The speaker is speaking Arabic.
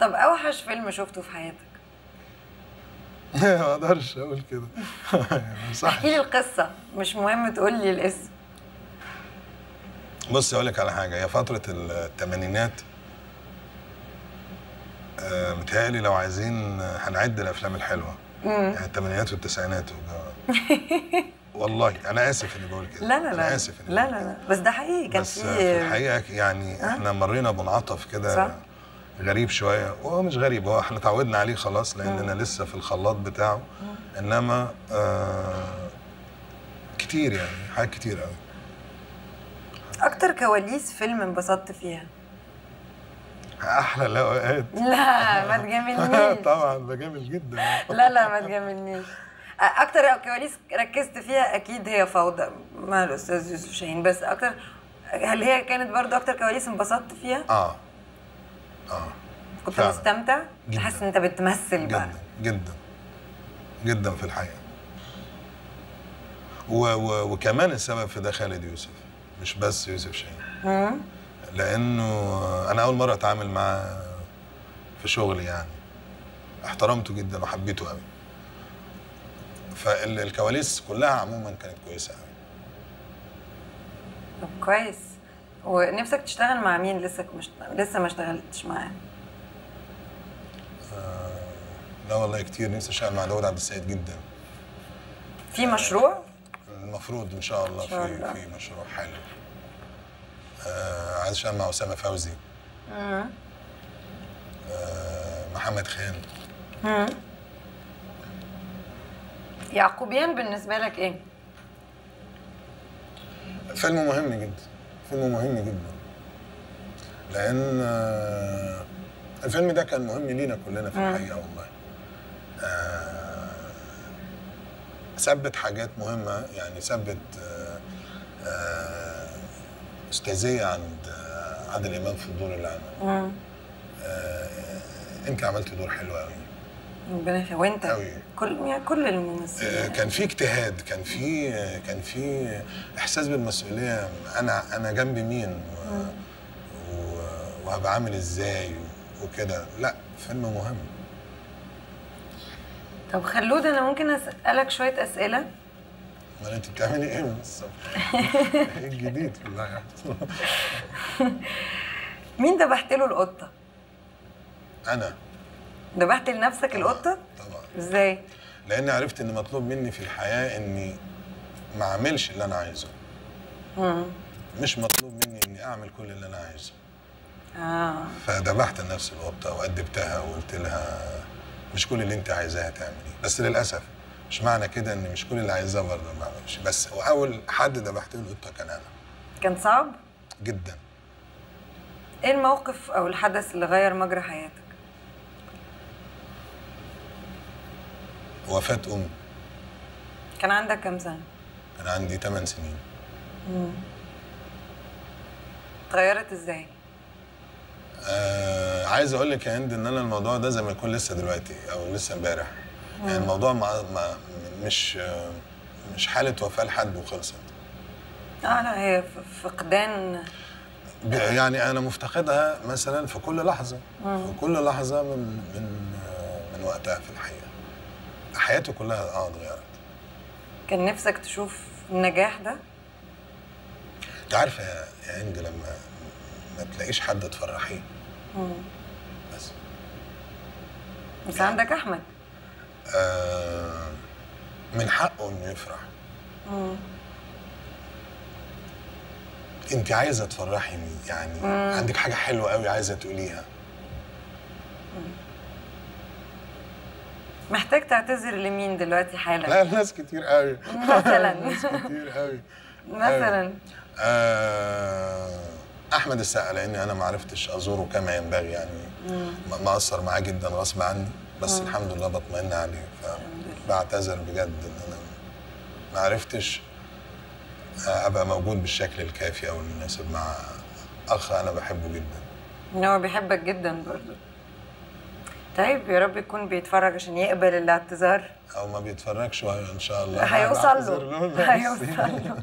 طب اوحش فيلم شفته في حياتك؟ ما اقدرش اقول كده. صح. احكي لي القصه، مش مهم تقول لي الاسم. بص اقول لك على حاجه، هي فتره الثمانينات متهيألي لو عايزين هنعد الافلام الحلوه، يعني الثمانينات والتسعينات والله انا اسف اني بقول كده. لا لا لا انا اسف اني لا لا لا، بس ده حقيقي كان بس في الحقيقه يعني احنا مرينا بمنعطف كده غريب شويه، وهو مش غريب، هو احنا اتعودنا عليه خلاص لاننا لسه في الخلاط بتاعه. انما كتير يعني حاجات كتير قوي. اكتر كواليس فيلم انبسطت فيها؟ احلى الاوقات. لا ما تجاملنيش. طبعا بجامل جدا. لا لا ما تجاملنيش. اكتر كواليس ركزت فيها اكيد هي فوضى مع الاستاذ يوسف شاهين، بس اكتر هل هي كانت برضو اكتر كواليس انبسطت فيها؟ كنت مستمتع؟ حاسس ان انت بتمثل بقى؟ جدا جدا جدا في الحقيقه. وكمان السبب في ده خالد يوسف، مش بس يوسف شاهين. لانه انا اول مره اتعامل معاه في شغلي، يعني احترمته جدا وحبيته قوي. فالكواليس كلها عموما كانت كويسه قوي. طب كويس. ونفسك تشتغل مع مين لسه ما اشتغلتش معاه؟ لا والله كتير، نفسي اشتغل مع داود عبد السيد جدا. في مشروع؟ المفروض ان شاء الله في مشروع حلو. عايز اشتغل مع اسامه فوزي. محمد خان. يعقوبيان بالنسبه لك ايه؟ فيلم مهم جدا، فيلم مهم جدا، لان الفيلم ده كان مهم لينا كلنا في الحقيقه والله. ثبت حاجات مهمه، يعني ثبت استاذيه عند عادل امام في الدور اللي عمله. انت عملت دور حلو قوي. ربنا يخليك. وانت قوي. كل الممثلين. كان في اجتهاد، كان في احساس بالمسؤوليه. انا جنب مين وهبقى عامل ازاي وكده. لا فيلم مهم. طب خلود، انا ممكن اسالك شويه اسئله؟ امال انت بتعملي ايه من الصبح؟ ايه الجديد في الله؟ مين ذبحت له القطه؟ انا. ذبحت لنفسك القطه؟ طبعا. ازاي؟ لاني عرفت ان مطلوب مني في الحياه اني ما اعملش اللي انا عايزه. مش مطلوب مني اني اعمل كل اللي انا عايزه. فذبحت لنفسي القطه وادبتها وقلت لها مش كل اللي انت عايزاه هتعمليه، بس للاسف مش معنى كده ان مش كل اللي عايزاه برضه ما اعملش. بس واول حد ذبحت له القطه كان انا. كان صعب؟ جدا. ايه الموقف او الحدث اللي غير مجرى حياتك؟ وفاة أمي. كان عندك كام سنة؟ كان عندي 8 سنين. اتغيرت ازاي؟ عايز اقول لك يا هند ان انا الموضوع ده زي ما يكون لسه دلوقتي او لسه امبارح. يعني الموضوع مش حالة وفاة لحد وخلصت. لا هي فقدان. يعني انا مفتقدها مثلا في كل لحظة. في كل لحظة من وقتها في الحقيقة. حياته كلها اتغيرت. كان نفسك تشوف النجاح ده؟ انت عارفه يا هند لما ما تلاقيش حد تفرحيه. بس عندك احمد. من حقه انه يفرح. انت عايزه تفرحي مين؟ يعني عندك حاجه حلوه قوي عايزه تقوليها. محتاج تعتذر لمين دلوقتي حالا؟ لا ناس كتير قوي. مثلا. ناس كتير قوي. مثلا. احمد السقا، لاني انا ما عرفتش ازوره كما ينبغي، يعني مقصر معاه جدا غصب عني، بس الحمد لله بطمئن عليه. فبعتذر بجد ان انا ما عرفتش ابقى موجود بالشكل الكافي او المناسب مع اخ انا بحبه جدا. هو بيحبك جدا برضه. طيب يا رب يكون بيتفرج عشان يقبل الاعتذار. او ما بيتفرجش ان شاء الله هيوصل له.